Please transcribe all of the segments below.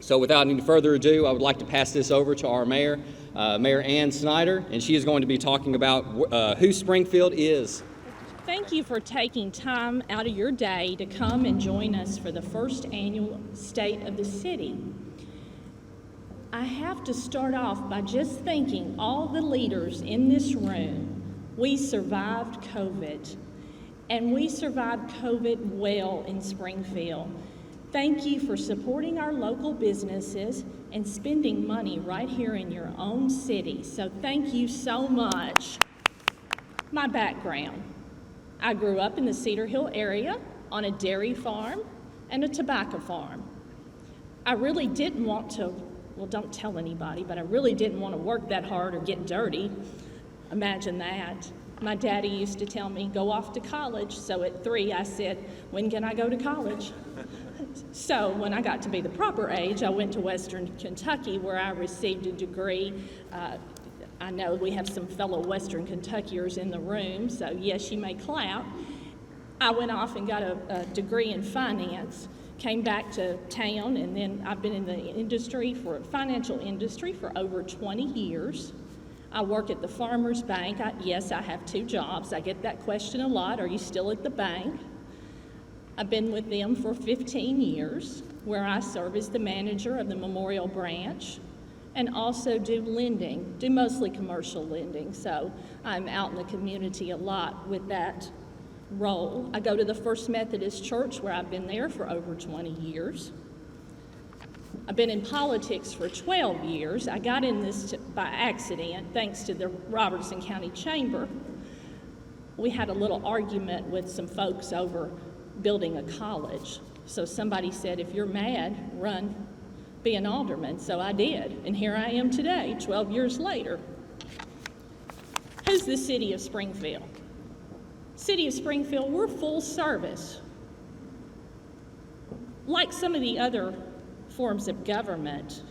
So without any further ado, I would like to pass this over to our mayor, Mayor Ann Schneider, and she is going to be talking about who Springfield is. Thank you for taking time out of your day to come and join us for the first annual State of the City. I have to start off by just thanking all the leaders in this room. We survived COVID, and we survived COVID well in Springfield. Thank you for supporting our local businesses and spending money right here in your own city. So thank you so much. My background. I grew up in the Cedar Hill area on a dairy farm and a tobacco farm. I really didn't want to, well, don't tell anybody, but I really didn't want to work that hard or get dirty. Imagine that. My daddy used to tell me, go off to college. So at 3, I said, when can I go to college? So when I got to be the proper age, I went to Western Kentucky where I received a degree. I know we have some fellow Western Kentuckiers in the room, so yes, you may clap. I went off and got a degree in finance, came back to town, and then I've been in the financial industry for over 20 years. I work at the Farmers Bank. Yes, I have 2 jobs. I get that question a lot, are you still at the bank? I've been with them for 15 years, where I serve as the manager of the Memorial Branch, and also do lending, do mostly commercial lending. So I'm out in the community a lot with that role. I go to the First Methodist Church where I've been there for over 20 years. I've been in politics for 12 years. I got in this by accident thanks to the Robertson County Chamber. We had a little argument with some folks over building a college. So somebody said, if you're mad, run, be an alderman. So I did, and here I am today, 12 years later. Who's the city of Springfield? City of Springfield, we're full service. Like some of the other forms of government,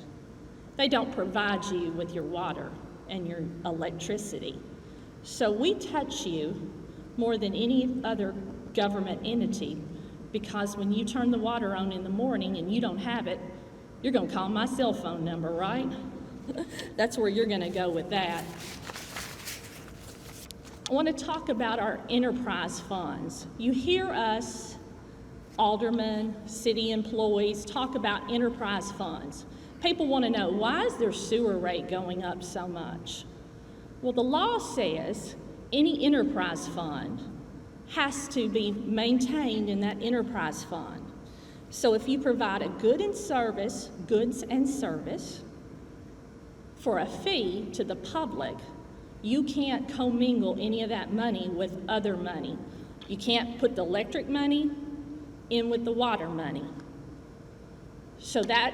they don't provide you with your water and your electricity. So we touch you more than any other government entity, because when you turn the water on in the morning and you don't have it, you're going to call my cell phone number, right? That's where you're going to go with that. I want to talk about our enterprise funds. You hear us, aldermen, city employees, talk about enterprise funds. People want to know, why is their sewer rate going up so much? Well, the law says any enterprise fund has to be maintained in that enterprise fund. So if you provide a goods and service for a fee to the public, you can't commingle any of that money with other money. You can't put the electric money in with the water money. So that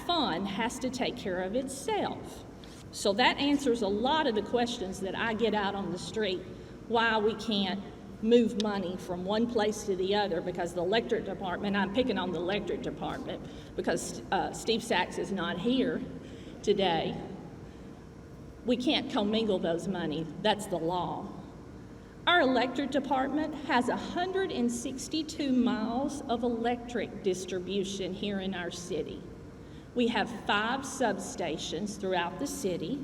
fund has to take care of itself. So that answers a lot of the questions that I get out on the street, why we can't move money from one place to the other, because the electric department, I'm picking on the electric department because Steve Sachs is not here today. We can't commingle those money. That's the law. Our electric department has 162 miles of electric distribution here in our city. We have 5 substations throughout the city.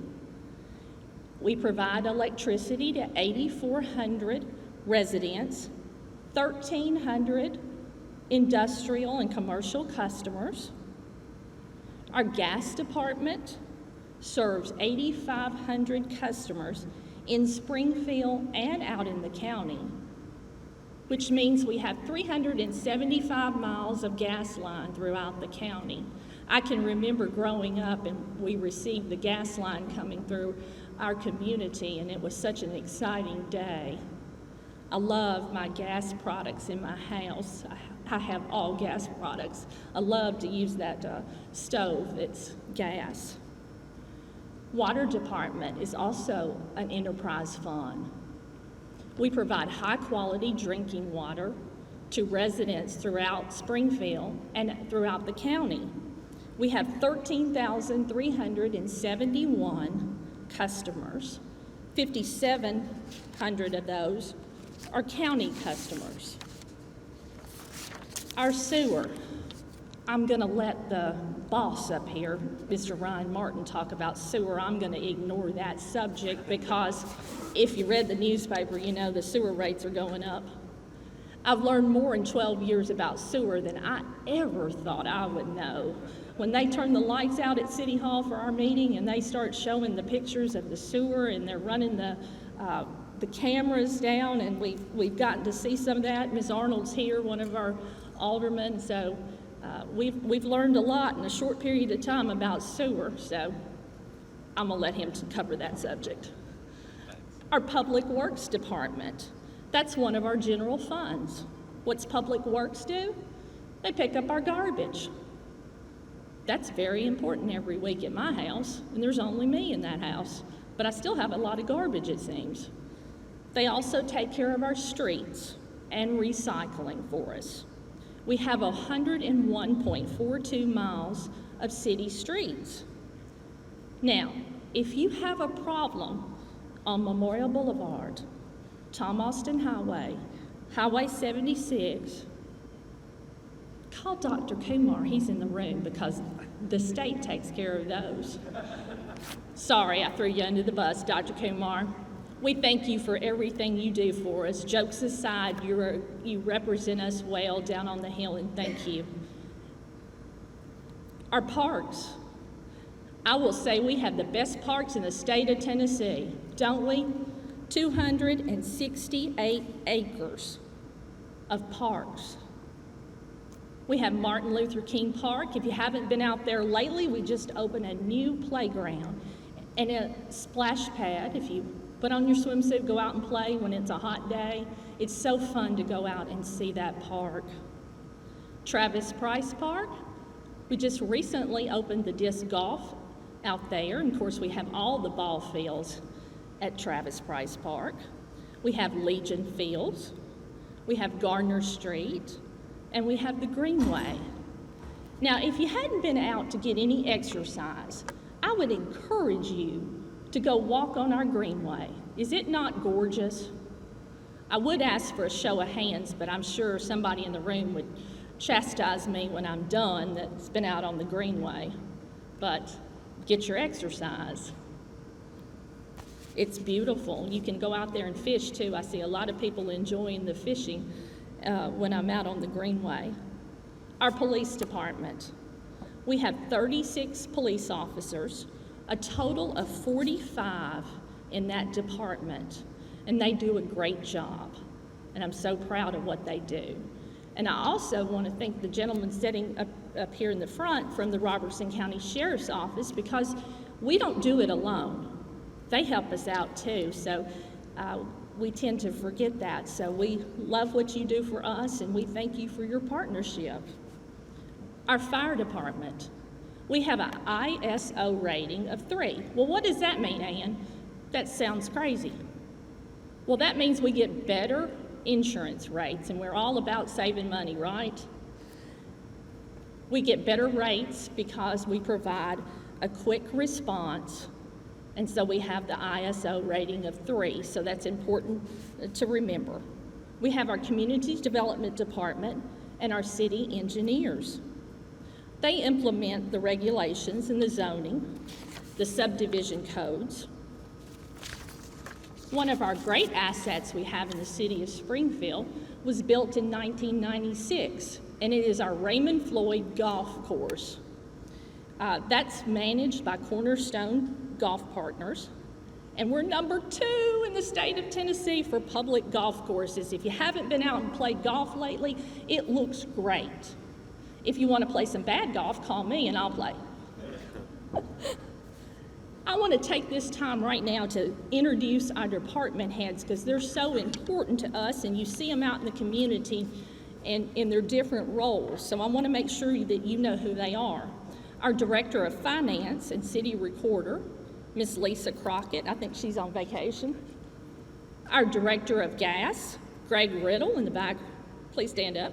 We provide electricity to 8,400 residents, 1,300 industrial and commercial customers. Our gas department serves 8,500 customers in Springfield and out in the county, which means we have 375 miles of gas line throughout the county. I can remember growing up and we received the gas line coming through our community, and it was such an exciting day. I love my gas products in my house. I have all gas products. I love to use that stove that's gas. Water department is also an enterprise fund. We provide high-quality drinking water to residents throughout Springfield and throughout the county. We have 13,371 customers. 5,700 of those are county customers. Our sewer. I'm going to let the boss up here, Mr. Ryan Martin, talk about sewer. I'm going to ignore that subject because if you read the newspaper, you know the sewer rates are going up. I've learned more in 12 years about sewer than I ever thought I would know. When they turn the lights out at City Hall for our meeting and they start showing the pictures of the sewer and they're running the cameras down, and we've gotten to see some of that. Ms. Arnold's here, one of our aldermen, so we've learned a lot in a short period of time about sewer, so I'm gonna let him cover that subject. Our Public Works Department, that's one of our general funds. What's Public Works do? They pick up our garbage. That's very important every week at my house, and there's only me in that house, but I still have a lot of garbage, it seems. They also take care of our streets and recycling for us. We have 101.42 miles of city streets. Now, if you have a problem on Memorial Boulevard, Tom Austin Highway, Highway 76, call Dr. Kumar. He's in the room because the state takes care of those. Sorry, I threw you under the bus, Dr. Kumar. We thank you for everything you do for us. Jokes aside, you represent us well down on the hill, and thank you. Our parks. I will say we have the best parks in the state of Tennessee, don't we? 268 acres of parks. We have Martin Luther King Park. If you haven't been out there lately, we just opened a new playground and a splash pad. If you put on your swimsuit, go out and play when it's a hot day. It's so fun to go out and see that park. Travis Price Park, we just recently opened the disc golf out there. And of course, we have all the ball fields at Travis Price Park. We have Legion Fields. We have Gardner Street. And we have the Greenway. Now, if you hadn't been out to get any exercise, I would encourage you to go walk on our Greenway. Is it not gorgeous? I would ask for a show of hands, but I'm sure somebody in the room would chastise me when I'm done that's been out on the Greenway. But get your exercise. It's beautiful. You can go out there and fish too. I see a lot of people enjoying the fishing when I'm out on the Greenway. Our police department. We have 36 police officers, a total of 45 in that department, and they do a great job. And I'm so proud of what they do. And I also want to thank the gentleman sitting up here in the front from the Robertson County Sheriff's Office, because we don't do it alone. They help us out too, so we tend to forget that. So we love what you do for us, and we thank you for your partnership. Our fire department, we have an ISO rating of 3. Well, what does that mean, Ann? That sounds crazy. Well, that means we get better insurance rates, and we're all about saving money, right? We get better rates because we provide a quick response, and so we have the ISO rating of 3, so that's important to remember. We have our Community Development Department and our city engineers. They implement the regulations and the zoning, the subdivision codes. One of our great assets we have in the city of Springfield was built in 1996, and it is our Raymond Floyd Golf Course. That's managed by Cornerstone Golf Partners, and we're number 2 in the state of Tennessee for public golf courses. If you haven't been out and played golf lately, it looks great. If you want to play some bad golf, call me and I'll play. I want to take this time right now to introduce our department heads, because they're so important to us, and you see them out in the community and in their different roles. So I want to make sure that you know who they are. Our Director of Finance and City Recorder, Miss Lisa Crockett. I think she's on vacation. Our Director of Gas, Greg Riddle in the back. Please stand up.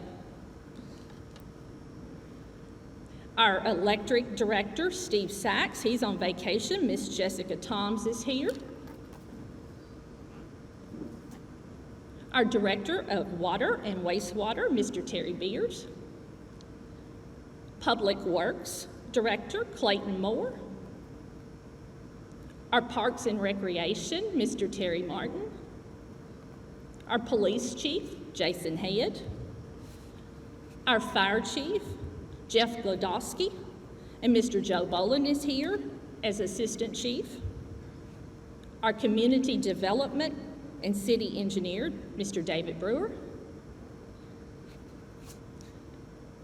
Our Electric Director, Steve Sachs. He's on vacation. Miss Jessica Toms is here. Our Director of Water and Wastewater, Mr. Terry Beers. Public Works Director, Clayton Moore. Our Parks and Recreation, Mr. Terry Martin. Our Police Chief, Jason Head. Our Fire Chief, Jeff Glodowski, and Mr. Joe Boland is here as Assistant Chief. Our Community Development and City Engineer, Mr. David Brewer.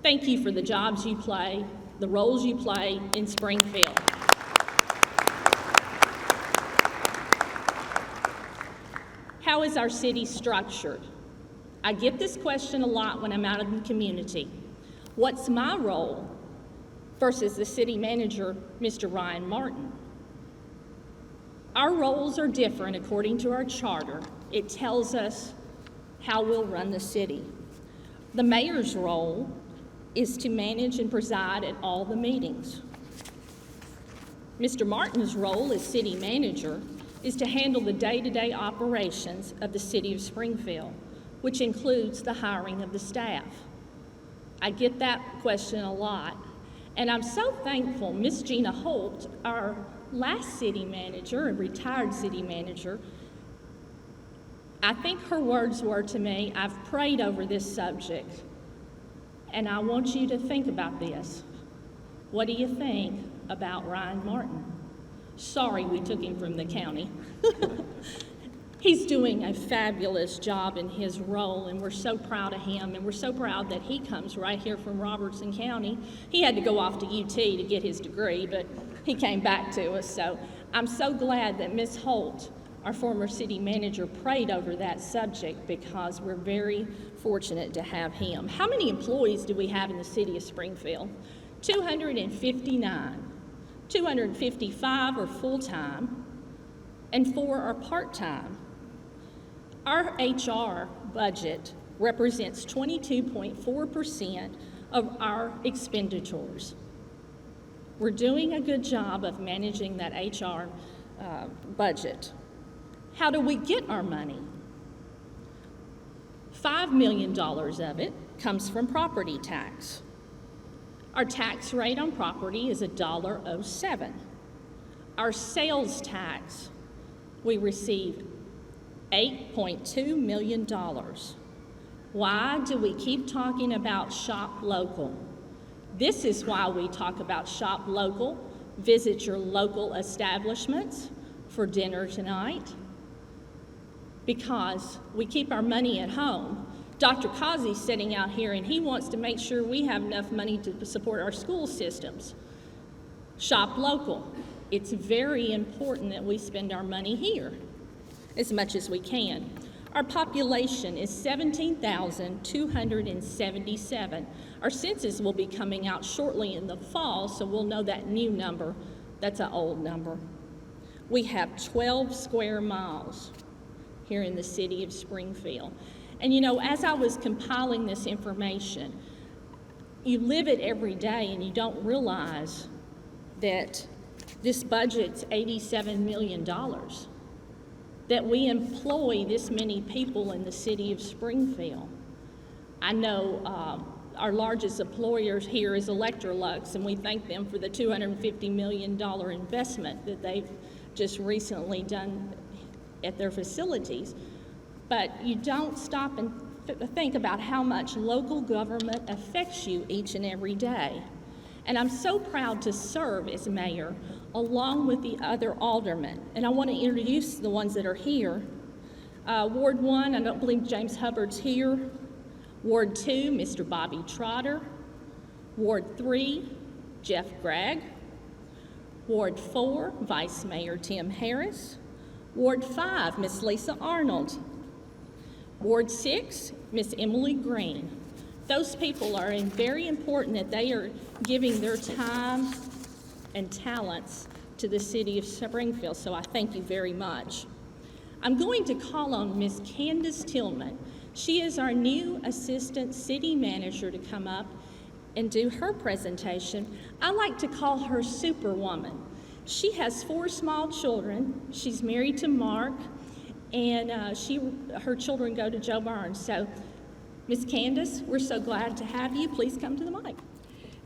Thank you for the jobs you play, the roles you play in Springfield. How is our city structured? I get this question a lot when I'm out in the community. What's my role versus the city manager, Mr. Ryan Martin? Our roles are different according to our charter. It tells us how we'll run the city. The mayor's role is to manage and preside at all the meetings. Mr. Martin's role as city manager is to handle the day-to-day operations of the city of Springfield, which includes the hiring of the staff. I get that question a lot, and I'm so thankful Miss Gina Holt, our last city manager, a retired city manager, I think her words were to me, I've prayed over this subject, and I want you to think about this. What do you think about Ryan Martin? Sorry we took him from the county. He's doing a fabulous job in his role, and we're so proud of him, and we're so proud that he comes right here from Robertson County. He had to go off to UT to get his degree, but he came back to us, so I'm so glad that Ms. Holt, our former city manager, prayed over that subject because we're very fortunate to have him. How many employees do we have in the city of Springfield? 259. 255 are full-time, and 4 are part-time. Our HR budget represents 22.4% of our expenditures. We're doing a good job of managing that HR budget. How do we get our money? $5 million of it comes from property tax. Our tax rate on property is $1.07. Our sales tax, we receive $8.2 million. Why do we keep talking about shop local? This is why we talk about shop local. Visit your local establishments for dinner tonight, because we keep our money at home. Dr. Kazi's sitting out here, and he wants to make sure we have enough money to support our school systems. Shop local. It's very important that we spend our money here as much as we can. Our population is 17,277. Our census will be coming out shortly in the fall, so we'll know that new number. That's an old number. We have 12 square miles here in the city of Springfield. And you know, as I was compiling this information, you live it every day and you don't realize that this budget's $87 million, that we employ this many people in the city of Springfield. I know our largest employer here is Electrolux, and we thank them for the $250 million investment that they've just recently done at their facilities. But you don't stop and think about how much local government affects you each and every day. And I'm so proud to serve as mayor along with the other aldermen. And I want to introduce the ones that are here. Ward 1, I don't believe James Hubbard's here. Ward 2, Mr. Bobby Trotter. Ward 3, Jeff Gregg. Ward 4, Vice Mayor Tim Harris. Ward 5, Miss Lisa Arnold. Ward 6, Miss Emily Green. Those people are very important that they are giving their time and talents to the city of Springfield, so I thank you very much. I'm going to call on Miss Candace Tillman. She is our new Assistant City Manager to come up and do her presentation. I like to call her Superwoman. She has 4 small children. She's married to Mark, and her children go to Joe Barnes. So, Miss Candace, we're so glad to have you. Please come to the mic.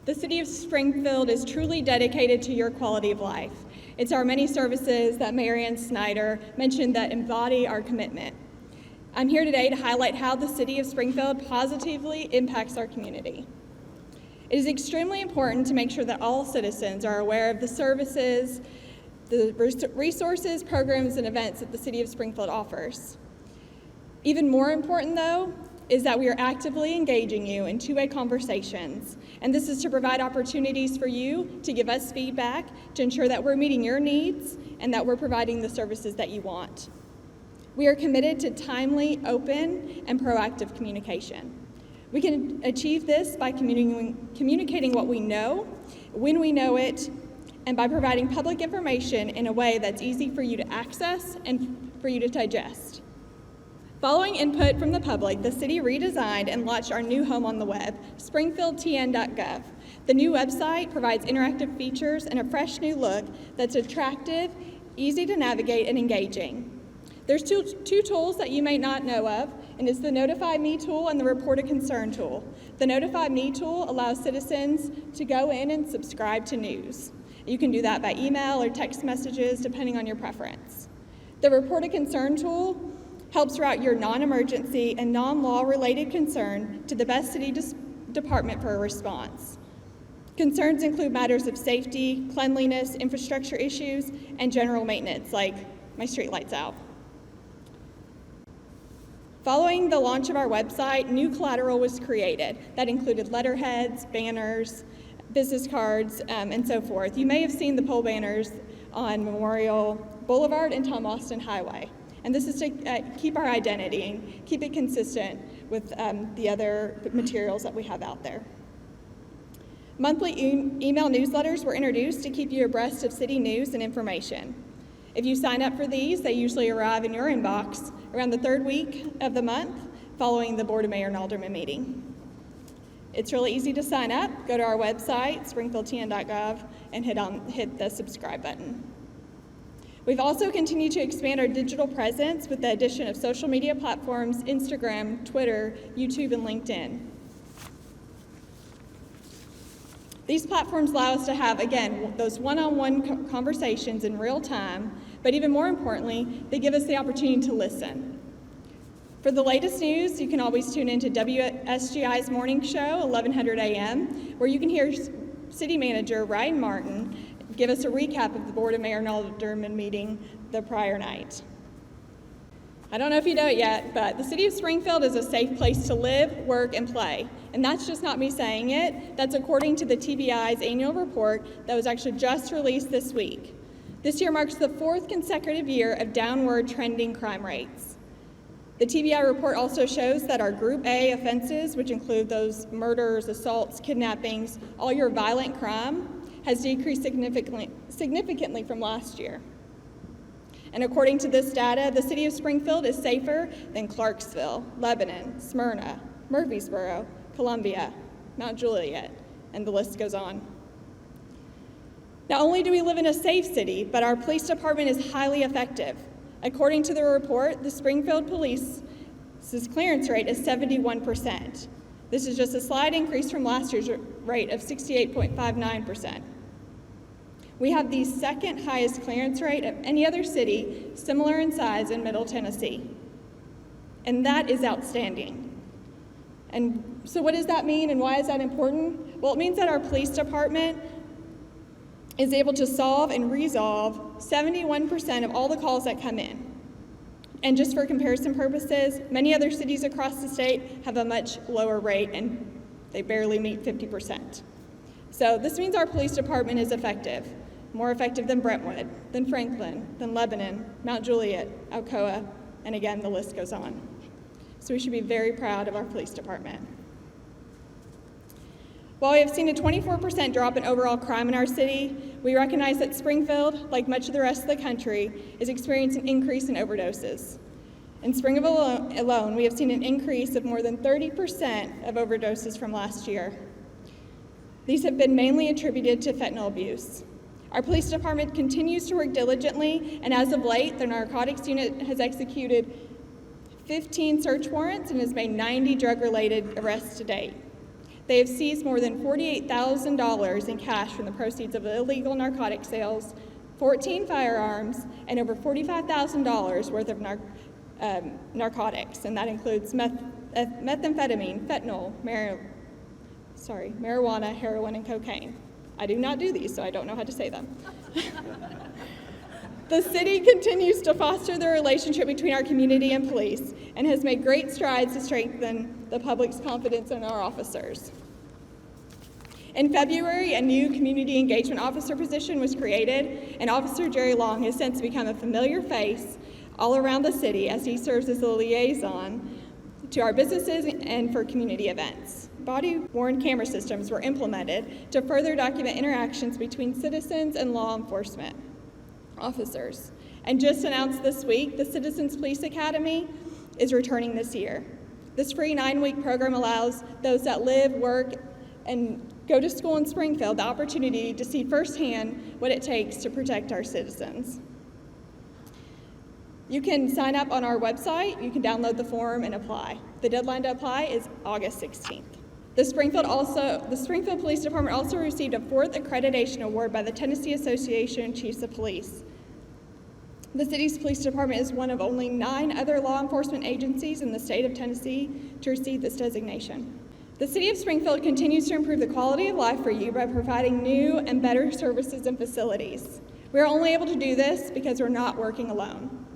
The City of Springfield is truly dedicated to your quality of life. It's our many services that Mayor Ann Schneider mentioned that embody our commitment. I'm here today to highlight how the City of Springfield positively impacts our community. It is extremely important to make sure that all citizens are aware of the services, the resources, programs, and events that the City of Springfield offers. Even more important, though, is that we are actively engaging you in two-way conversations, and this is to provide opportunities for you to give us feedback to ensure that we're meeting your needs and that we're providing the services that you want. We are committed to timely, open, and proactive communication. We can achieve this by communicating what we know, when we know it, and by providing public information in a way that's easy for you to access and for you to digest. Following input from the public, the city redesigned and launched our new home on the web, springfieldtn.gov. The new website provides interactive features and a fresh new look that's attractive, easy to navigate, and engaging. There's two tools that you may not know of, and it's the Notify Me tool and the Report a Concern tool. The Notify Me tool allows citizens to go in and subscribe to news. You can do that by email or text messages, depending on your preference. The Report a Concern tool helps route your non-emergency and non-law related concern to the best city department for a response. Concerns include matters of safety, cleanliness, infrastructure issues, and general maintenance, like my street lights out. Following the launch of our website, new collateral was created that included letterheads, banners, business cards, and so forth. You may have seen the pole banners on Memorial Boulevard and Tom Austin Highway. And this is to keep our identity and keep it consistent with the other materials that we have out there. Monthly email newsletters were introduced to keep you abreast of city news and information. If you sign up for these, they usually arrive in your inbox around the third week of the month following the Board of Mayor and Alderman meeting. It's really easy to sign up. Go to our website, springfieldtn.gov, and hit the subscribe button. We've also continued to expand our digital presence with the addition of social media platforms, Instagram, Twitter, YouTube, and LinkedIn. These platforms allow us to have, again, those one-on-one conversations in real time, but even more importantly, they give us the opportunity to listen. For the latest news, you can always tune into WSGI's morning show, 1100 a.m., where you can hear City Manager Ryan Martin give us a recap of the Board of Mayor and Alderman meeting the prior night. I don't know if you know it yet, but the City of Springfield is a safe place to live, work, and play. And that's just not me saying it. That's according to the TBI's annual report that was actually just released this week. This year marks the 4th consecutive year of downward trending crime rates. The TBI report also shows that our Group A offenses, which include those murders, assaults, kidnappings, all your violent crime, has decreased significantly from last year. And according to this data, the City of Springfield is safer than Clarksville, Lebanon, Smyrna, Murfreesboro, Columbia, Mount Juliet, and the list goes on. Not only do we live in a safe city, but our police department is highly effective. According to the report, the Springfield Police's clearance rate is 71%. This is just a slight increase from last year's rate of 68.59%. We have the second highest clearance rate of any other city similar in size in Middle Tennessee. And that is outstanding. And so what does that mean and why is that important? Well, it means that our police department is able to solve and resolve 71% of all the calls that come in. And just for comparison purposes, many other cities across the state have a much lower rate and they barely meet 50%. So this means our police department is effective, more effective than Brentwood, than Franklin, than Lebanon, Mount Juliet, Alcoa, and again, the list goes on. So we should be very proud of our police department. While we have seen a 24% drop in overall crime in our city, we recognize that Springfield, like much of the rest of the country, is experiencing an increase in overdoses. In Springfield alone, we have seen an increase of more than 30% of overdoses from last year. These have been mainly attributed to fentanyl abuse. Our police department continues to work diligently, and as of late, the narcotics unit has executed 15 search warrants and has made 90 drug-related arrests to date. They have seized more than $48,000 in cash from the proceeds of illegal narcotic sales, 14 firearms, and over $45,000 worth of narcotics, and that includes methamphetamine, fentanyl, marijuana, heroin, and cocaine. I do not do these, so I don't know how to say them. The city continues to foster the relationship between our community and police and has made great strides to strengthen the public's confidence in our officers. In February, a new community engagement officer position was created, and Officer Jerry Long has since become a familiar face all around the city as he serves as a liaison to our businesses and for community events. Body-worn camera systems were implemented to further document interactions between citizens and law enforcement officers. And just announced this week, the Citizens Police Academy is returning this year. This free 9-week program allows those that live, work, and go to school in Springfield the opportunity to see firsthand what it takes to protect our citizens. You can sign up on our website, you can download the form and apply. The deadline to apply is August 16th. The Springfield Police Department also received a 4th accreditation award by the Tennessee Association of Chiefs of Police. The city's police department is one of only 9 other law enforcement agencies in the state of Tennessee to receive this designation. The city of Springfield continues to improve the quality of life for you by providing new and better services and facilities. We are only able to do this because we're not working alone.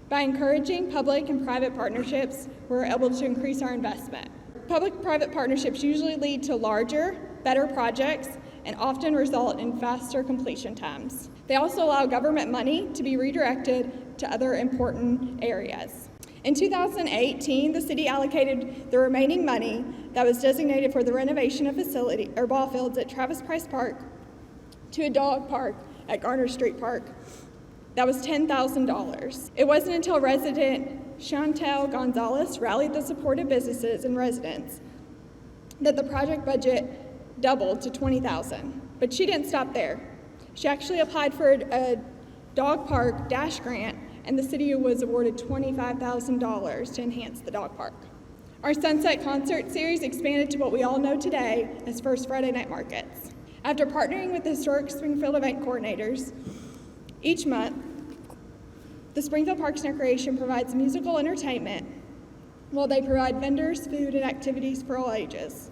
By encouraging public and private partnerships, we're able to increase our investment. Public-private partnerships usually lead to larger, better projects and often result in faster completion times. They also allow government money to be redirected to other important areas. In 2018, the city allocated the remaining money that was designated for the renovation of ball fields at Travis Price Park to a dog park at Garner Street Park. That was $10,000. It wasn't until resident Chantel Gonzalez rallied the support of businesses and residents that the project budget doubled to $20,000. But she didn't stop there. She actually applied for a dog park dash grant, and the city was awarded $25,000 to enhance the dog park. Our Sunset Concert Series expanded to what we all know today as First Friday Night Markets. After partnering with the historic Springfield event coordinators, each month, the Springfield Parks and Recreation provides musical entertainment while they provide vendors, food, and activities for all ages.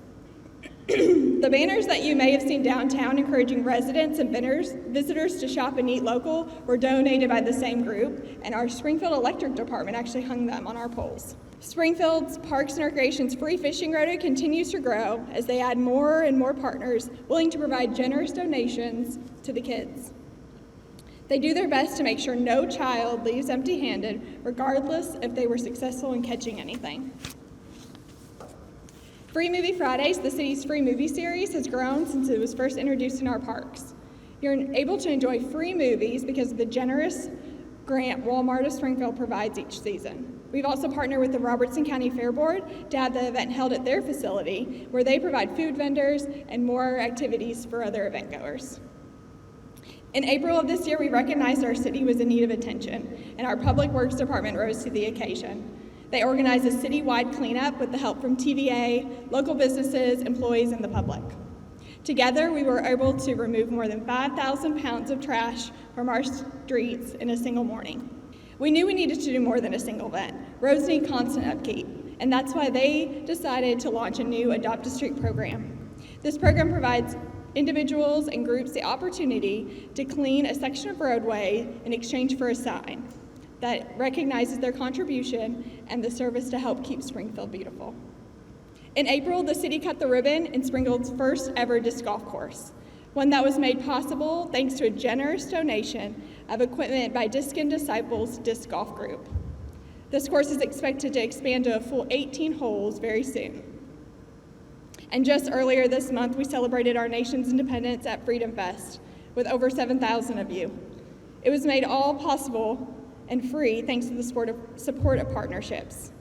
The banners that you may have seen downtown encouraging residents and visitors to shop and eat local were donated by the same group, and our Springfield Electric Department actually hung them on our poles. Springfield's Parks and Recreation's free fishing rota continues to grow as they add more and more partners willing to provide generous donations to the kids. They do their best to make sure no child leaves empty-handed, regardless if they were successful in catching anything. Free Movie Fridays, the city's free movie series, has grown since it was first introduced in our parks. You're able to enjoy free movies because of the generous grant Walmart of Springfield provides each season. We've also partnered with the Robertson County Fair Board to have the event held at their facility, where they provide food vendors and more activities for other event goers. In April of this year, we recognized our city was in need of attention, and our Public Works Department rose to the occasion. They organized a citywide cleanup with the help from TVA, local businesses, employees, and the public. Together, we were able to remove more than 5,000 pounds of trash from our streets in a single morning. We knew we needed to do more than a single event. Roads need constant upkeep, and that's why they decided to launch a new Adopt a Street program. This program provides individuals and groups the opportunity to clean a section of roadway in exchange for a sign that recognizes their contribution and the service to help keep Springfield beautiful. In April, the city cut the ribbon in Springfield's first ever disc golf course, one that was made possible thanks to a generous donation of equipment by Disc and Disciples Disc Golf Group. This course is expected to expand to a full 18 holes very soon. And just earlier this month, we celebrated our nation's independence at Freedom Fest with over 7,000 of you. It was made all possible and free thanks to the support of partnerships.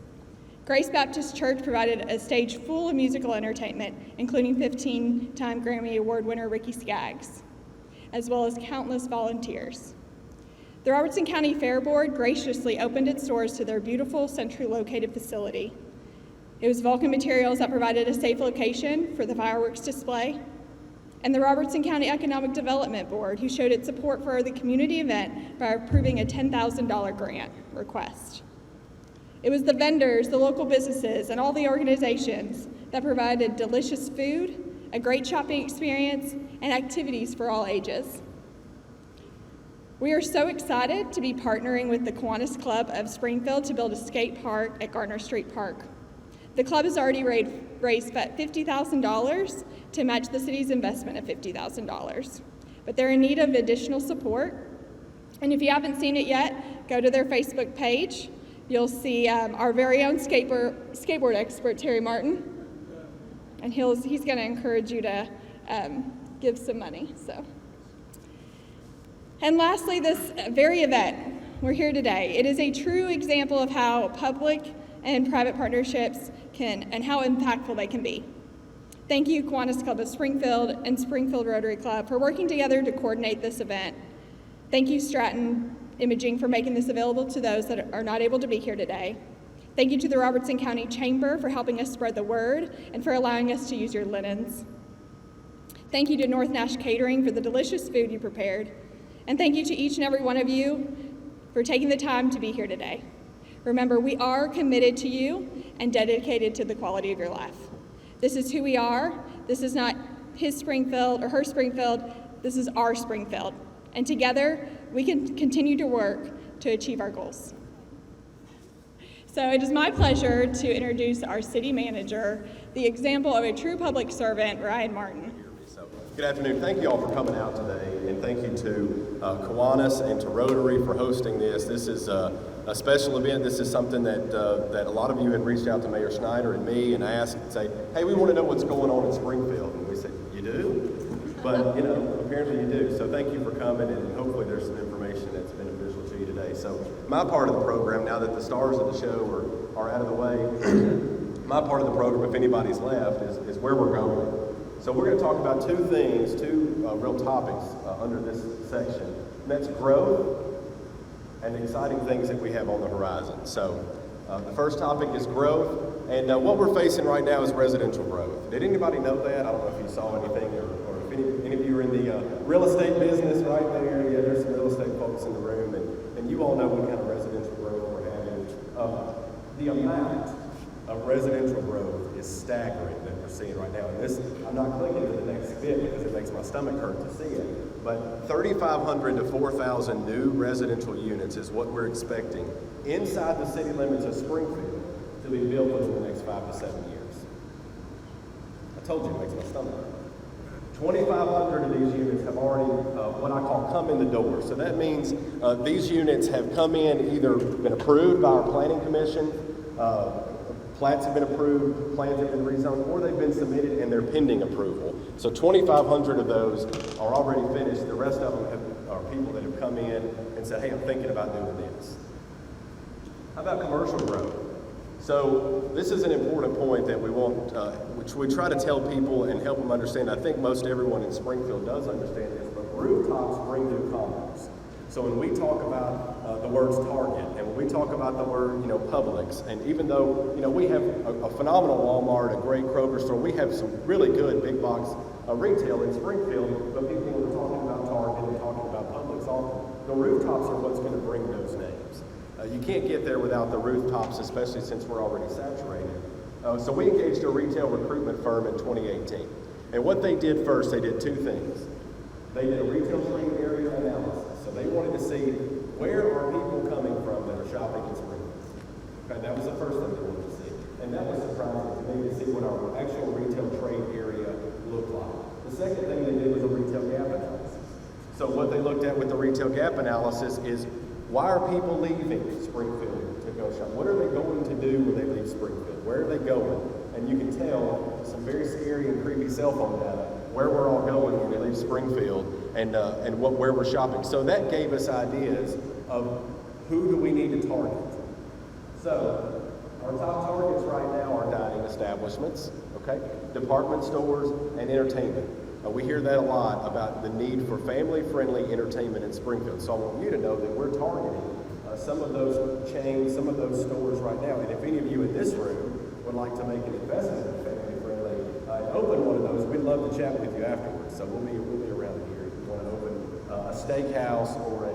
Grace Baptist Church provided a stage full of musical entertainment, including 15-time Grammy Award winner Ricky Skaggs, as well as countless volunteers. The Robertson County Fair Board graciously opened its doors to their beautiful, centrally located facility. It was Vulcan Materials that provided a safe location for the fireworks display, and the Robertson County Economic Development Board, who showed its support for the community event by approving a $10,000 grant request. It was the vendors, the local businesses, and all the organizations that provided delicious food, a great shopping experience, and activities for all ages. We are so excited to be partnering with the Kiwanis Club of Springfield to build a skate park at Gardner Street Park. The club has already raised $50,000 to match the city's investment of $50,000, but they're in need of additional support. And if you haven't seen it yet, go to their Facebook page. You'll see our very own skateboard expert, Terry Martin, and he's going to encourage you to give some money. And lastly, this very event, we're here today. It is a true example of how public and private partnerships can, and how impactful they can be. Thank you, Kiwanis Club of Springfield and Springfield Rotary Club, for working together to coordinate this event. Thank you, Stratton Imaging, for making this available to those that are not able to be here today. Thank you to the Robertson County Chamber for helping us spread the word and for allowing us to use your linens. Thank you to North Nash Catering for the delicious food you prepared. And thank you to each and every one of you for taking the time to be here today. Remember, we are committed to you and dedicated to the quality of your life. This is who we are. This is not his Springfield or her Springfield. This is our Springfield. And together, we can continue to work to achieve our goals. So it is my pleasure to introduce our city manager, the example of a true public servant, Ryan Martin. Good afternoon. Thank you all for coming out today, and thank you to Kiwanis and to Rotary for hosting this. This is a special event. This is something that a lot of you had reached out to Mayor Schneider and me and asked and say, hey, we want to know what's going on in Springfield. And we said, you do? But, apparently you do. So thank you for coming, and hopefully there's some information that's beneficial to you today. So my part of the program, now that the stars of the show are out of the way, my part of the program, if anybody's left, is where we're going. So we're going to talk about two things, two real topics under this section. And that's growth and exciting things that we have on the horizon. So the first topic is growth, and what we're facing right now is residential growth. Did anybody know that? I don't know if you saw anything, or if any of you are in the real estate business right there. Yeah, there's some real estate folks in the room, and you all know what kind of residential growth we're having. The amount of residential growth is staggering that we're seeing right now. And this, I'm not clicking to the next bit because it makes my stomach hurt to see it. But 3,500 to 4,000 new residential units is what we're expecting inside the city limits of Springfield to be built within the next 5 to 7 years. I told you it makes my stomach hurt. 2,500 of these units have already, what I call, come in the door. So that means these units have come in, either been approved by our planning commission, plats have been approved, plans have been rezoned, or they've been submitted and they're pending approval. So 2,500 of those are already finished. The rest of them are people that have come in and said, hey, I'm thinking about doing this. How about commercial growth? So this is an important point that we want, which we try to tell people and help them understand. I think most everyone in Springfield does understand this, but rooftops bring new commerce. So when we talk about the words Target, and when we talk about the word, Publix, and even though, we have a phenomenal Walmart, a great Kroger store, we have some really good big box retail in Springfield, but people are talking about Target and talking about Publix. The rooftops are what's going to bring those names. You can't get there without the rooftops, especially since we're already saturated. So we engaged a retail recruitment firm in 2018. And what they did first, they did two things. They did a retail trade area analysis. So they wanted to see where are people coming from that are shopping in Springfield. Okay, that was the first thing they wanted to see. And that was surprising to me to see what our actual retail trade area looked like. The second thing they did was a retail gap analysis. So what they looked at with the retail gap analysis is, why are people leaving Springfield to go shop? What are they going to do when they leave Springfield? Where are they going? And you can tell some very scary and creepy cell phone data where we're all going when we leave Springfield and where we're shopping. So that gave us ideas of who do we need to target. So our top targets right now are dining establishments, okay, department stores, and entertainment. We hear that a lot about the need for family-friendly entertainment in Springfield. So I want you to know that we're targeting some of those chains, some of those stores right now. And if any of you in this room would like to make an investment in family friendly, and open one of those, we'd love to chat with you afterwards. So we'll be around here if you want to open a steakhouse or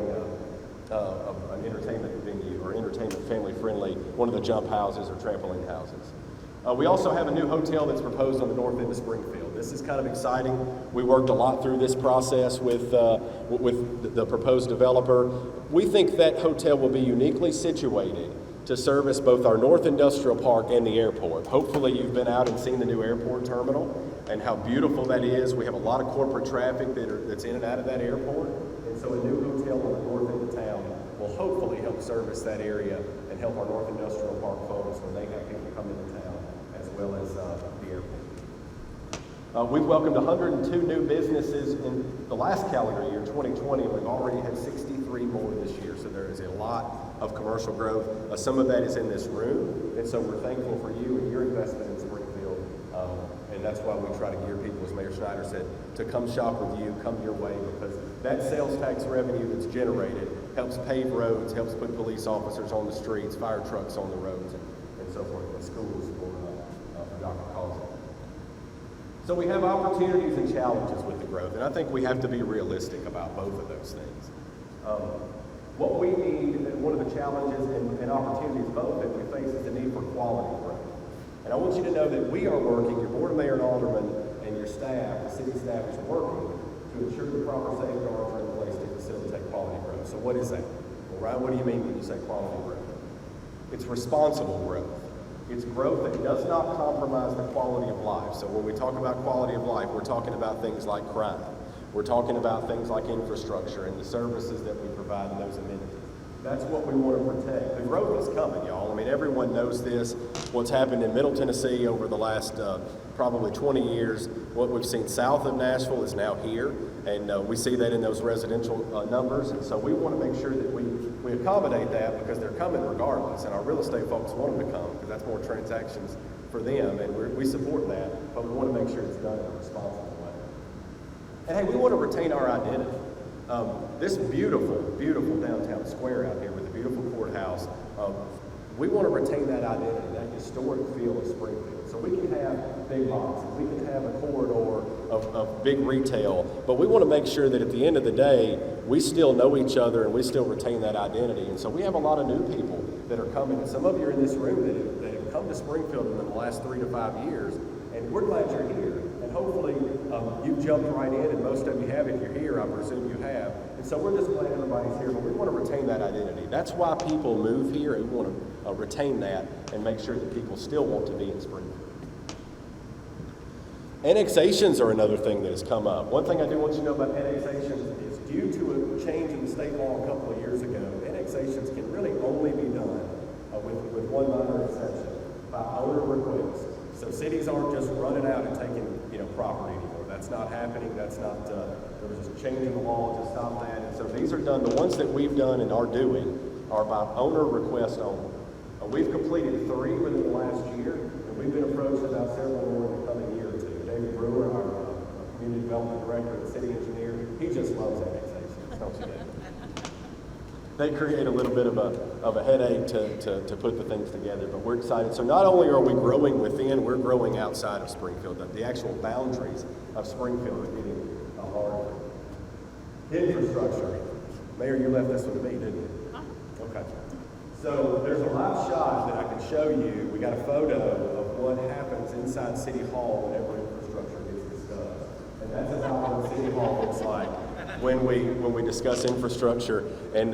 an entertainment venue or entertainment family friendly, one of the jump houses or trampoline houses. We also have a new hotel that's proposed on the north end of Springfield. This is kind of exciting. We worked a lot through this process with the proposed developer. We think that hotel will be uniquely situated to service both our North Industrial Park and the airport. Hopefully you've been out and seen the new airport terminal and how beautiful that is. We have a lot of corporate traffic that's in and out of that airport. And so a new hotel on the north end of town will hopefully help service that area and help our North Industrial Park folks when they have people come into town, as well as the airport. We've welcomed 102 new businesses in the last calendar year, 2020. We've already had 63 more this year, so there is a lot of commercial growth. Some of that is in this room, and so we're thankful for you and your investment in Springfield, and that's why we try to gear people, as Mayor Schneider said, to come shop with you, come your way, because that sales tax revenue that's generated helps pave roads, helps put police officers on the streets, fire trucks on the roads, and so forth, and schools for Dr. Causey. So we have opportunities and challenges with the growth, and I think we have to be realistic about both of those things. What we need, and one of the challenges and opportunities both that we face, is the need for quality growth. And I want you to know that we are working, your Board of Mayor and Aldermen and your staff, the city staff is working to ensure the proper safeguards are in place to facilitate quality growth. So what is that? Well, Ryan, what do you mean when you say quality growth? It's responsible growth. It's growth that does not compromise the quality of life. So when we talk about quality of life, we're talking about things like crime. We're talking about things like infrastructure and the services that we provide and those amenities. That's what we want to protect. The growth is coming, y'all. I mean, everyone knows this. What's happened in Middle Tennessee over the last probably 20 years, what we've seen south of Nashville is now here, and we see that in those residential numbers. And so we want to make sure that we accommodate that, because they're coming regardless, and our real estate folks want them to come because that's more transactions for them, and we support that, but we want to make sure it's done in a responsible way. And hey, we want to retain our identity. This beautiful, beautiful downtown square out here with the beautiful courthouse, we want to retain that identity, that historic feel of Springfield. So we can have big boxes, we can have a corridor of big retail, but we want to make sure that at the end of the day, we still know each other and we still retain that identity. And so we have a lot of new people that are coming, and some of you are in this room that have come to Springfield in the last 3 to 5 years, and we're glad you're here. And hopefully you've jumped right in, and most of you have if you're here, I presume you have. And so we're just glad everybody's here, but we want to retain that identity. That's why people move here, and we want to retain that and make sure that people still want to be in Springfield. Annexations are another thing that has come up. One thing I do want you to know about annexations is, due to a change in the state law a couple of years ago, annexations can really only be done with one minor exception, by owner request. So cities aren't just running out and taking, property anymore. That's not happening. That's not, there was just changing the law to stop that. And so these are done, the ones that we've done and are doing are by owner request only. We've completed 3 within the last year, and we've been approached about several more in the coming year or two. David Brewer, our community development director and city engineer, he just loves annexations, don't you, David? They create a little bit of a headache to put the things together, but we're excited. So not only are we growing within, we're growing outside of Springfield. The actual boundaries of Springfield are getting larger. Infrastructure. Mayor, you left this one to me, didn't you? Okay. So there's a live shot that I can show you. We got a photo of what happens inside City Hall whenever infrastructure gets discussed. And that's about what City Hall looks like when we discuss infrastructure. And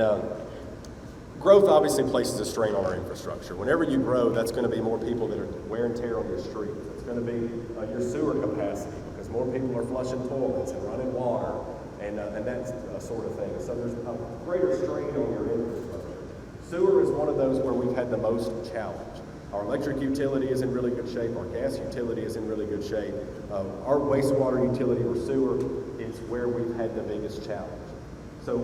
growth obviously places a strain on our infrastructure. Whenever you grow, that's going to be more people that are wear and tear on your streets. It's going to be your sewer capacity, because more people are flushing toilets and running water, and that sort of thing. So there's a greater strain on your infrastructure. Sewer is one of those where we've had the most challenge. Our electric utility is in really good shape. Our gas utility is in really good shape. Our wastewater utility or sewer is where we've had the biggest challenge. So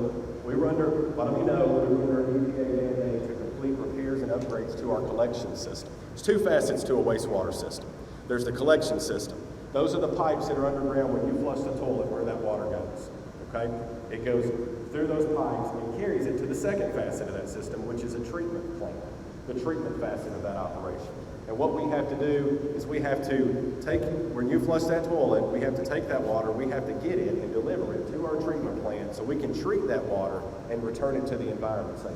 we were under, let me know, we were under an EPA mandate to complete repairs and upgrades to our collection system. There's 2 facets to a wastewater system. There's the collection system. Those are the pipes that are underground when you flush the toilet, where that water goes. Okay? It goes through those pipes and carries it to the second facet of that system, which is a treatment plant, the treatment facet of that operation. And what we have to do is we have to take, when you flush that toilet, we have to take that water, we have to get it and deliver it to our treatment plant so we can treat that water and return it to the environment safely.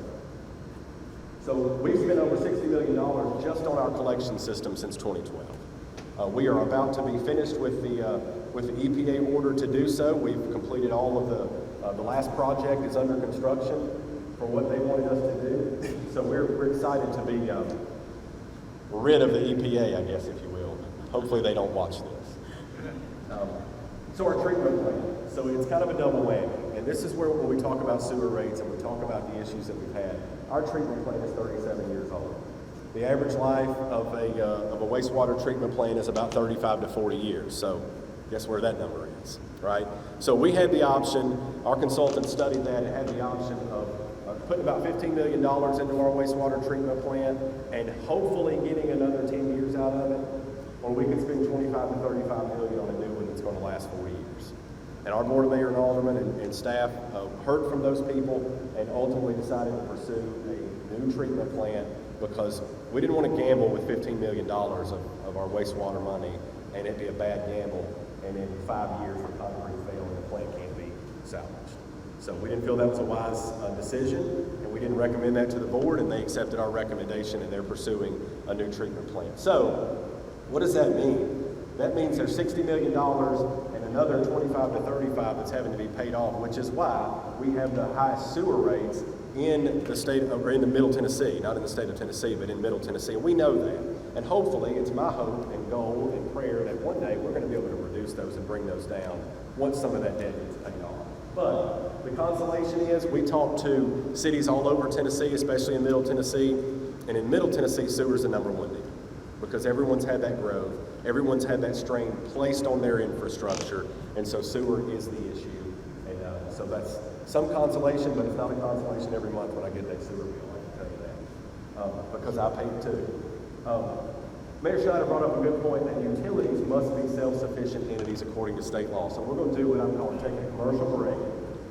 So we've spent over $60 million just on our collection system since 2012. We are about to be finished with the EPA order to do so. We've completed all of the last project is under construction for what they wanted us to do. So we're excited to be rid of the EPA, I guess, if you will. Hopefully they don't watch this. So our treatment plant. So it's kind of a double whammy. And this is where when we talk about sewer rates and we talk about the issues that we've had, our treatment plant is 37 years old. The average life of a wastewater treatment plant is about 35 to 40 years. So guess where that number is, right? So we had the option, our consultant studied that and had the option of putting about $15 million into our wastewater treatment plant and hopefully getting another 10 years out of it, or we could spend 25 to 35 million on a new one that's going to last 40 years. And our board of mayor and aldermen and staff heard from those people and ultimately decided to pursue a new treatment plant because we didn't want to gamble with $15 million of our wastewater money and it'd be a bad gamble, and in 5 years the concrete failed and the plant can't be salvaged. So we didn't feel that was a wise decision, and we didn't recommend that to the board, and they accepted our recommendation, and they're pursuing a new treatment plant. So what does that mean? That means there's $60 million and another 25 to 35 that's having to be paid off, which is why we have the highest sewer rates in the state of, or in the Middle Tennessee, not in the state of Tennessee, but in Middle Tennessee, and we know that. And hopefully, it's my hope and goal and prayer that one day we're going to be able to reduce those and bring those down once some of that debt gets paid off. But the consolation is we talk to cities all over Tennessee, especially in Middle Tennessee, and in Middle Tennessee, sewer is the number one deal because everyone's had that growth, everyone's had that strain placed on their infrastructure, and so sewer is the issue. And so that's some consolation, but it's not a consolation every month when I get that sewer bill, I can tell you that, because I pay it too. Mayor Schneider brought up a good point that utilities must be self-sufficient entities according to state law. So we're going to do what I'm calling take a commercial break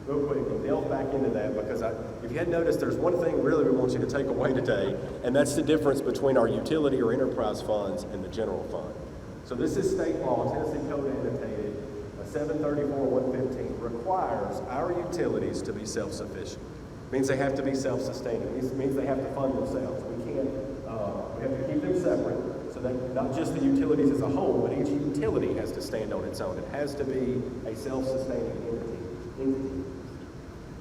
real quick and delve back into that because if you hadn't noticed, there's one thing really we want you to take away today, and that's the difference between our utility or enterprise funds and the general fund. So this is state law, Tennessee Code annotated, 734-115 requires our utilities to be self-sufficient. It means they have to be self-sustaining. It means they have to fund themselves. We can't, we have to keep them separate. So that not just the utilities as a whole, but each utility has to stand on its own. It has to be a self-sustaining entity.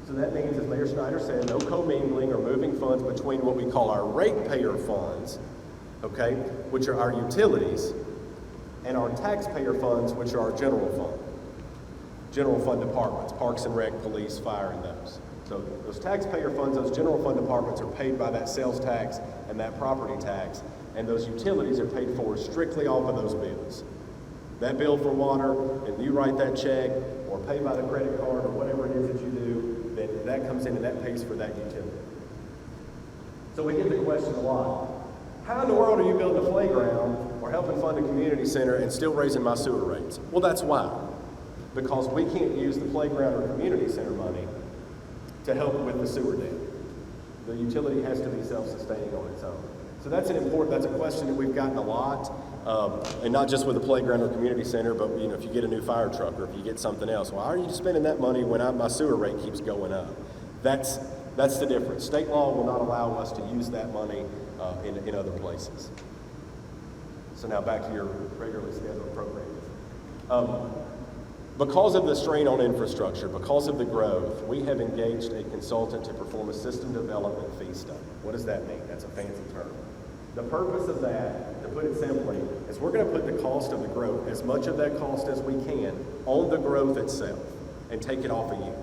So that means, as Mayor Schneider said, no commingling or moving funds between what we call our ratepayer funds, okay, which are our utilities, and our taxpayer funds, which are our general fund. General fund departments, Parks and Rec, Police, Fire, and those. So those taxpayer funds, those general fund departments are paid by that sales tax and that property tax, and those utilities are paid for strictly off of those bills. That bill for water, and you write that check, or pay by the credit card, or whatever it is that you do, then that comes in and that pays for that utility. So we get the question a lot. How in the world are you building a playground or helping fund a community center and still raising my sewer rates? Well, that's why. Because we can't use the playground or community center money to help with the sewer debt. The utility has to be self-sustaining on its own. So that's a question that we've gotten a lot, and not just with the playground or community center, but if you get a new fire truck or if you get something else, why are you spending that money when my sewer rate keeps going up? That's the difference. State law will not allow us to use that money in other places. So now back to your regularly scheduled program. Because of the strain on infrastructure, because of the growth, we have engaged a consultant to perform a system development fee study. What does that mean? That's a fancy term. The purpose of that, to put it simply, is we're going to put the cost of the growth, as much of that cost as we can, on the growth itself and take it off of you.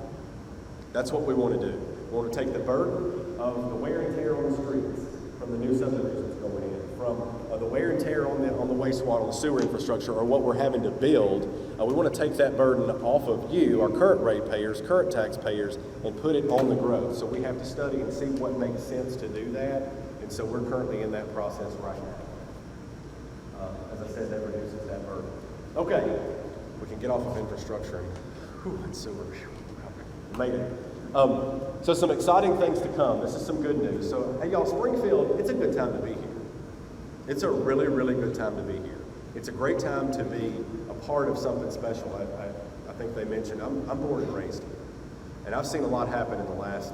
That's what we want to do. We want to take the burden of the wear and tear on the streets from the new subdivisions going in, from the wear and tear on the wastewater, the sewer infrastructure, or what we're having to build. We want to take that burden off of you, our current ratepayers, current taxpayers, and put it on the growth. So we have to study and see what makes sense to do that. And so we're currently in that process right now. As I said, that reduces that burden. Okay, we can get off of infrastructure and sewer. Made it. So some exciting things to come. This is some good news. So, hey y'all, Springfield, it's a good time to be here. It's a really, really good time to be here. It's a great time to be a part of something special. I think they mentioned, I'm born and raised here. And I've seen a lot happen in the last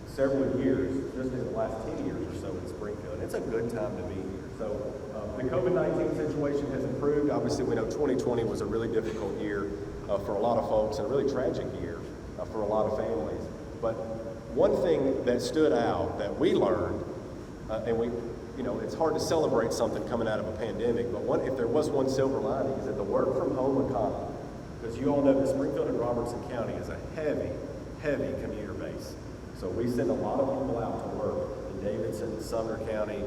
several years, just in the last 10 years or so in Springfield. It's a good time to be here. So the COVID-19 situation has improved. Obviously, we know 2020 was a really difficult year for a lot of folks and a really tragic year for a lot of families. But one thing that stood out that we learned, and we, it's hard to celebrate something coming out of a pandemic, but if there was one silver lining, is that the work from home economy, because you all know that Springfield and Robertson County is a heavy, heavy commuter base. So we send a lot of people out to work in Davidson, Sumner County,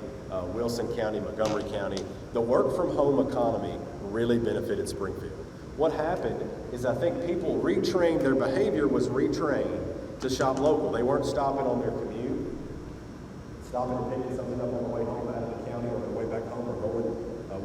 Wilson County, Montgomery County. The work from home economy really benefited Springfield. What happened is I think people retrained, their behavior was retrained to shop local. They weren't stopping on their commute, stopping and picking something up on the way home out of the county or the way back home or going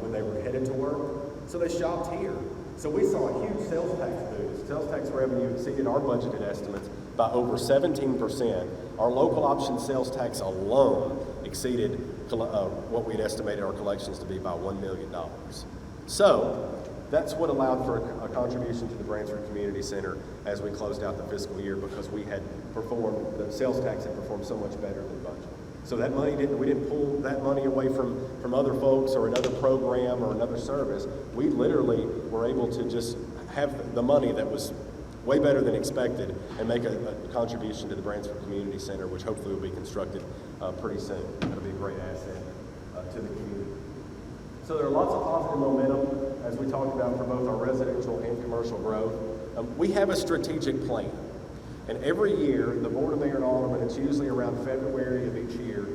when they were headed to work. So they shopped here. So we saw a huge sales tax boost. Sales tax revenue exceeded our budgeted estimates by over 17%. Our local option sales tax alone exceeded what we'd estimated our collections to be by $1 million. So that's what allowed for a contribution to the Bransford Community Center as we closed out the fiscal year, because we had performed, the sales tax had performed so much better than budget. So that money we didn't pull that money away from other folks or another program or another service. We literally were able to just have the money that was way better than expected and make a contribution to the Bransford Community Center, which hopefully will be constructed pretty soon. That'll be a great asset to the community. So there are lots of positive momentum, as we talked about, for both our residential and commercial growth. We have a strategic plan. And every year, the Board of Mayor and Aldermen, it's usually around February of each year,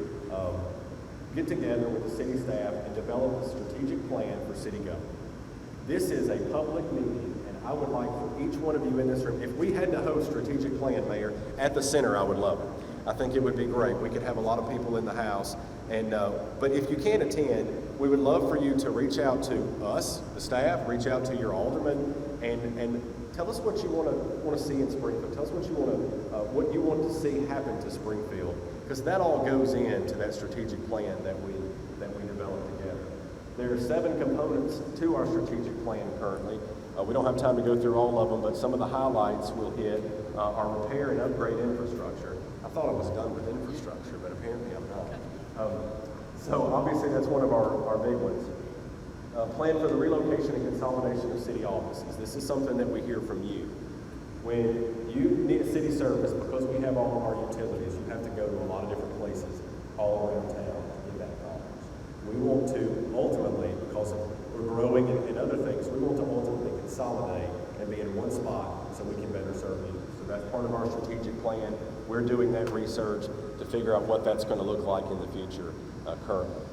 get together with the city staff and develop a strategic plan for city government. This is a public meeting, and I would like for each one of you in this room, if we had to host strategic plan, Mayor, at the center, I would love it. I think it would be great. We could have a lot of people in the house. And but if you can't attend, we would love for you to reach out to us, the staff, reach out to your alderman, and tell us what you want to see in Springfield. Tell us what you want to see happen to Springfield, because that all goes into that strategic plan that we develop together. There are 7 components to our strategic plan currently. We don't have time to go through all of them, but some of the highlights we'll hit are repair and upgrade infrastructure. I thought I was done with infrastructure, but apparently I'm not. So obviously that's one of our big ones. Plan for the relocation and consolidation of city offices. This is something that we hear from you. When you need a city service, because we have all of our utilities, you have to go to a lot of different places all around town to get that accomplished. We want to ultimately, because we're growing and other things, we want to ultimately consolidate and be in one spot so we can better serve you. So that's part of our strategic plan. We're doing that research to figure out what that's going to look like in the future currently.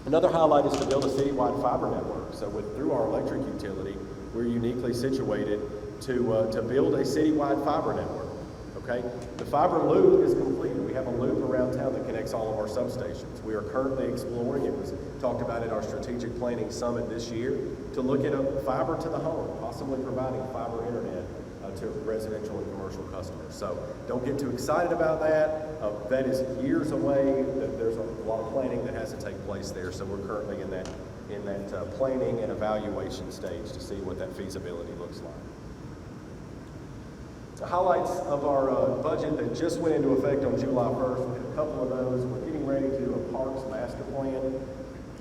Another highlight is to build a citywide fiber network. So through our electric utility, we're uniquely situated to build a citywide fiber network. Okay? The fiber loop is completed. We have a loop around town that connects all of our substations. We are currently exploring, it was talked about at our strategic planning summit this year, to look at a fiber to the home, possibly providing fiber internet to residential and commercial customers. So don't get too excited about that. That is years away. There's a lot of planning that has to take place there. So we're currently in that planning and evaluation stage to see what that feasibility looks like. The highlights of our budget that just went into effect on July 1st. We had a couple of those. We're getting ready to do a parks master plan.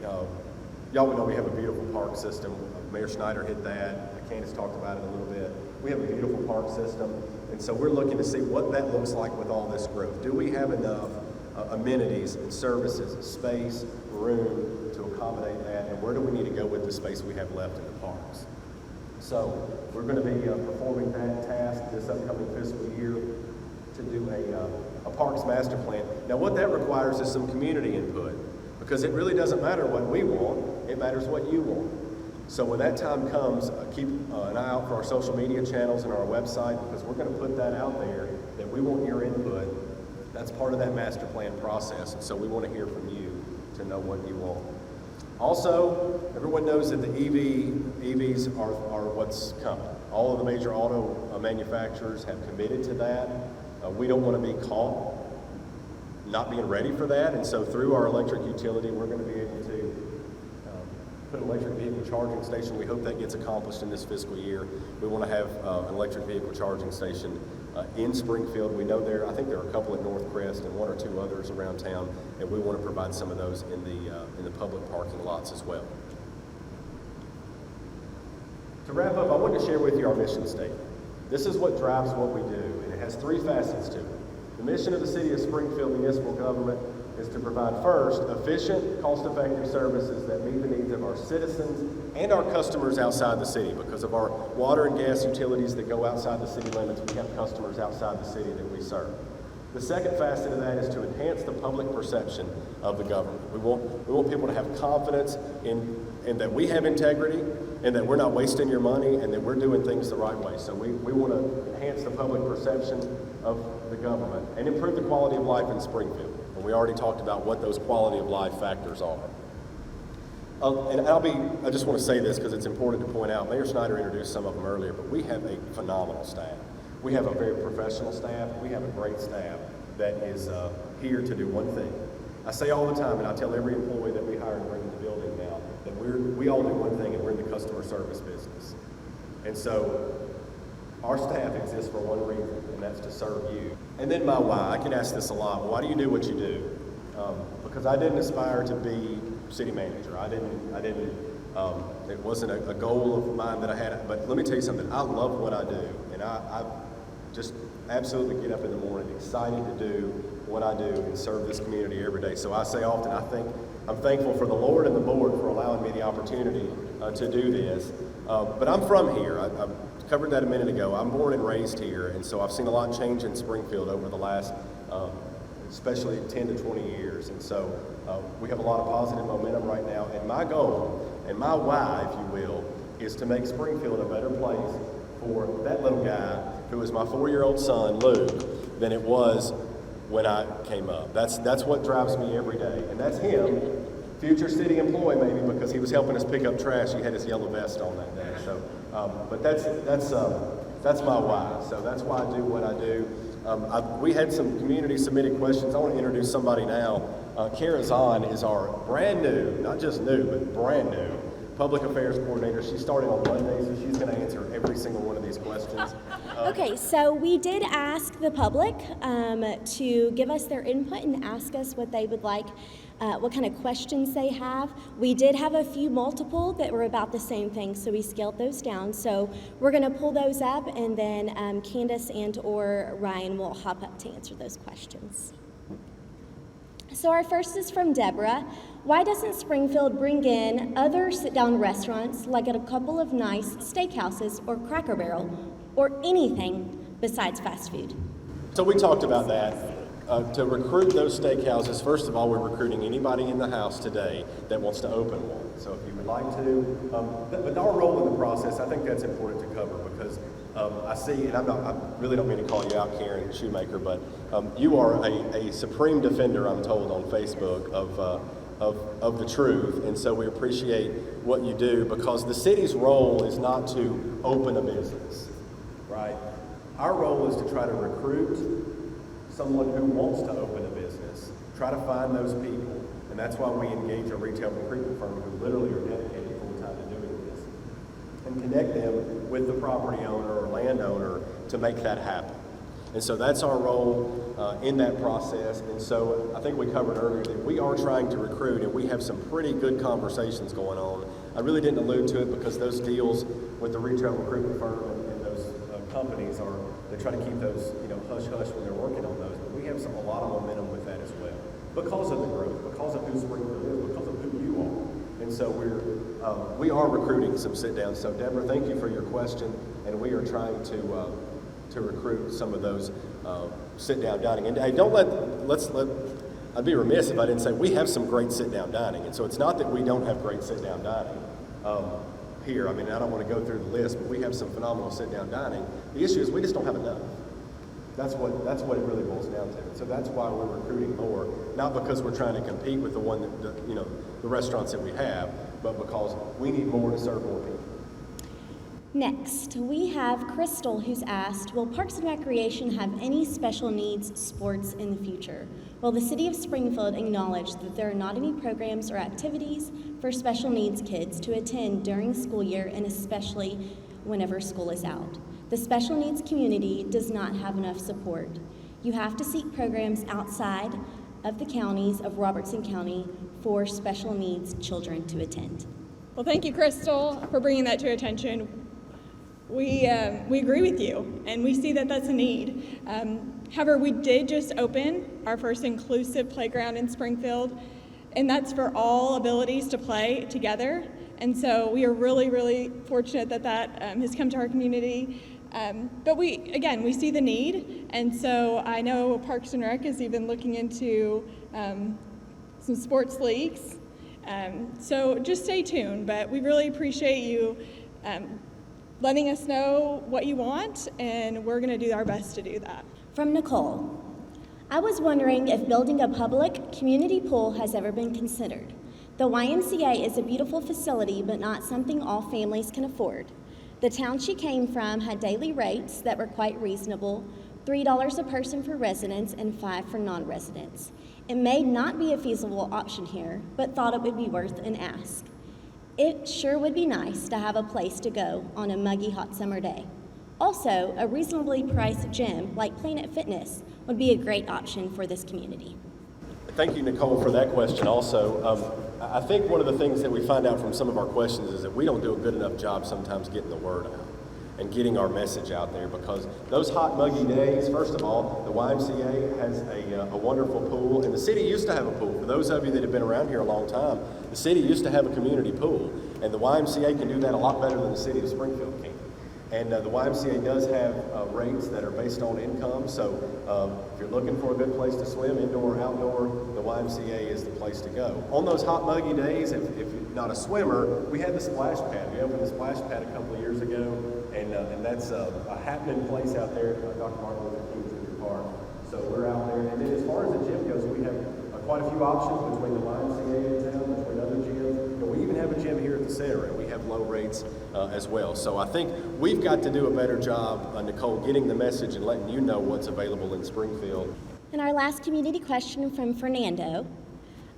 Y'all would know we have a beautiful park system. Mayor Schneider hit that. Candace talked about it a little bit. We have a beautiful park system, and so we're looking to see what that looks like with all this growth. Do we have enough amenities and services, space, room to accommodate that, and where do we need to go with the space we have left in the parks? So we're going to be performing that task this upcoming fiscal year to do a parks master plan. Now what that requires is some community input, because it really doesn't matter what we want, it matters what you want. So when that time comes, keep an eye out for our social media channels and our website, because we're going to put that out there that we want your input. That's part of that master plan process, and so we want to hear from you to know what you want. Also, everyone knows that the EVs are what's coming. All of the major auto manufacturers have committed to that. We don't want to be caught not being ready for that, and so through our electric utility, we're going to be able to put an electric vehicle charging station. We hope that gets accomplished in this fiscal year. We want to have an electric vehicle charging station in Springfield. We know I think there are a couple at North Crest and one or two others around town, and we want to provide some of those in the public parking lots as well. To wrap up, I wanted to share with you our mission statement. This is what drives what we do, and it has three facets to it. The mission of the City of Springfield Municipal Government is to provide, first, efficient, cost-effective services that meet the needs of our citizens and our customers outside the city. Because of our water and gas utilities that go outside the city limits, we have customers outside the city that we serve. The second facet of that is to enhance the public perception of the government. We want people to have confidence in that we have integrity and that we're not wasting your money and that we're doing things the right way. So we want to enhance the public perception of the government and improve the quality of life in Springfield. And we already talked about what those quality of life factors are. I just want to say this because it's important to point out, Mayor Schneider introduced some of them earlier, but we have a phenomenal staff. We have a very professional staff. We have a great staff that is here to do one thing. I say all the time, and I tell every employee that we hire and bring to the building now, that we all do one thing, and we're in the customer service business. And so our staff exists for one reason, and that's to serve you. And then my why. I get asked this a lot. Why do you do what you do? Because I didn't aspire to be city manager. It wasn't a goal of mine that I had. But let me tell you something. I love what I do, and I just absolutely get up in the morning excited to do what I do and serve this community every day. So I say often, I'm thankful for the Lord and the board for allowing me the opportunity to do this. But I'm from here. I covered that a minute ago. I'm born and raised here, and so I've seen a lot change in Springfield over the last, especially 10 to 20 years. And so we have a lot of positive momentum right now. And my goal, and my why, if you will, is to make Springfield a better place for that little guy who is my 4-year-old son, Luke, than it was when I came up. That's what drives me every day. And that's him, future city employee maybe, because he was helping us pick up trash. He had his yellow vest on that day. So, but that's my why. So that's why I do what I do. We had some community submitted questions. I want to introduce somebody now. Kara Zahn is our brand new, not just new, but brand new Public Affairs Coordinator. She started on Monday, so she's going to answer every single one of these questions. Okay, so we did ask the public to give us their input and ask us what they would like, what kind of questions they have. We did have a few multiple that were about the same thing, so we scaled those down. So we're going to pull those up, and then Candace and or Ryan will hop up to answer those questions. So our first is from Deborah. Why doesn't Springfield bring in other sit-down restaurants like at a couple of nice steakhouses or Cracker Barrel or anything besides fast food? So we talked about that. To recruit those steakhouses, first of all, we're recruiting anybody in the house today that wants to open one. So if you would like to, but our role in the process, I think that's important to cover because I see, and I really don't mean to call you out, Karen Shoemaker, but you are a supreme defender, I'm told, on Facebook of the truth. And so we appreciate what you do because the city's role is not to open a business, right? Our role is to try to recruit someone who wants to open a business, try to find those people. And that's why we engage a retail recruitment firm who literally are dedicated full-time to doing this and connect them with the property owner or landowner to make that happen. And so that's our role in that process. And so I think we covered earlier that we are trying to recruit, and we have some pretty good conversations going on. I really didn't allude to it because those deals with the retail recruitment firm and those companies they try to keep those, hush-hush when they're working on those. But we have a lot of momentum with that as well because of the growth, because of who Springfield is, because of who you are. And so we are recruiting some sit-downs. So Deborah, thank you for your question, and we are trying to recruit some of those sit-down dining. And hey, I'd be remiss if I didn't say we have some great sit-down dining. And so it's not that we don't have great sit-down dining here. I mean, I don't want to go through the list, but we have some phenomenal sit-down dining. The issue is we just don't have enough. That's what it really boils down to. And so that's why we're recruiting more, not because we're trying to compete with the restaurants that we have, but because we need more to serve more people. Next, we have Crystal, who's asked, will Parks and Recreation have any special needs sports in the future? Will the City of Springfield acknowledge that there are not any programs or activities for special needs kids to attend during school year and especially whenever school is out? The special needs community does not have enough support. You have to seek programs outside of the counties of Robertson County for special needs children to attend. Well, thank you, Crystal, for bringing that to our attention. We agree with you, and we see that that's a need. However, we did just open our first inclusive playground in Springfield, and that's for all abilities to play together. And so we are really, really fortunate that that has come to our community. But we see the need, and so I know Parks and Rec is even looking into some sports leagues. So just stay tuned, but we really appreciate you letting us know what you want, and we're going to do our best to do that. From Nicole, I was wondering if building a public community pool has ever been considered. The YMCA is a beautiful facility, but not something all families can afford. The town she came from had daily rates that were quite reasonable, $3 a person for residents and $5 for non-residents. It may not be a feasible option here, but thought it would be worth an ask. It sure would be nice to have a place to go on a muggy hot summer day. Also, a reasonably priced gym like Planet Fitness would be a great option for this community. Thank you, Nicole, for that question also. I think one of the things that we find out from some of our questions is that we don't do a good enough job sometimes getting the word out and getting our message out there, because those hot, muggy days, first of all, the YMCA has a wonderful pool, and the city used to have a pool. For those of you that have been around here a long time, the city used to have a community pool, and the YMCA can do that a lot better than the city of Springfield can. And the YMCA does have rates that are based on income, so if you're looking for a good place to swim, indoor or outdoor, the YMCA is the place to go. On those hot, muggy days, if you're not a swimmer, we had the splash pad. We opened the splash pad a couple of years ago, and that's a happening place out there at Dr. Martin Luther King Jr. Park. So we're out there. And then as far as the gym goes, we have quite a few options between the YMCA in town, between other gyms. And we even have a gym here at the center, and we have low rates as well. So I think we've got to do a better job, Nicole, getting the message and letting you know what's available in Springfield. And our last community question from Fernando.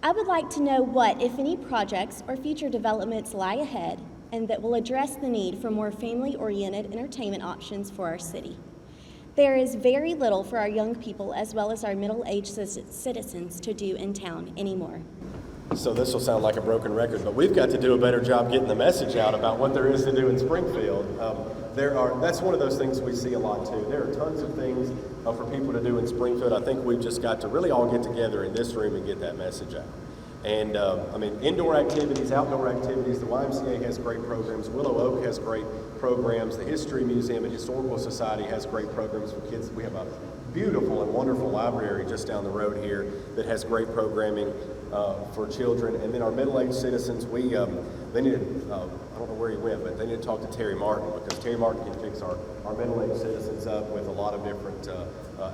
I would like to know what, if any, projects or future developments lie ahead and that will address the need for more family-oriented entertainment options for our city. There is very little for our young people as well as our middle-aged citizens to do in town anymore. So this will sound like a broken record, but we've got to do a better job getting the message out about what there is to do in Springfield. That's one of those things we see a lot too. There are tons of things for people to do in Springfield. I think we've just got to really all get together in this room and get that message out. And indoor activities, outdoor activities, the YMCA has great programs. Willow Oak has great programs. The History Museum and Historical Society has great programs for kids. We have a beautiful and wonderful library just down the road here that has great programming for children. And then our middle-aged citizens, they need to, I don't know where he went, but they need to talk to Terry Martin, because Terry Martin can fix our middle-aged citizens up with a lot of different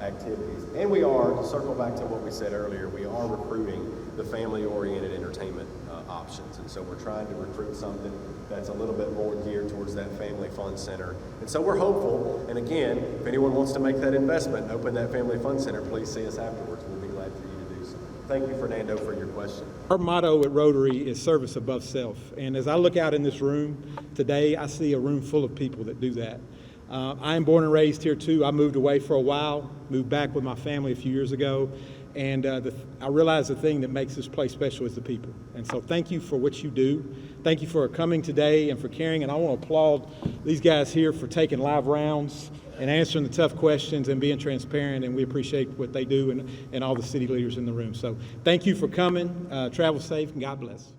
activities. And we are, to circle back to what we said earlier, we are recruiting the family-oriented entertainment options. And so we're trying to recruit something that's a little bit more geared towards that family fun center. And so we're hopeful, and again, if anyone wants to make that investment, open that family fun center, please see us afterwards. We'll be glad for you to do so. Thank you, Fernando, for your question. Our motto at Rotary is service above self. And as I look out in this room today, I see a room full of people that do that. I am born and raised here too. I moved away for a while, moved back with my family a few years ago, and I realize the thing that makes this place special is the people. And so thank you for what you do. Thank you for coming today and for caring. And I want to applaud these guys here for taking live rounds and answering the tough questions and being transparent. And we appreciate what they do and all the city leaders in the room. So thank you for coming. Travel safe and God bless.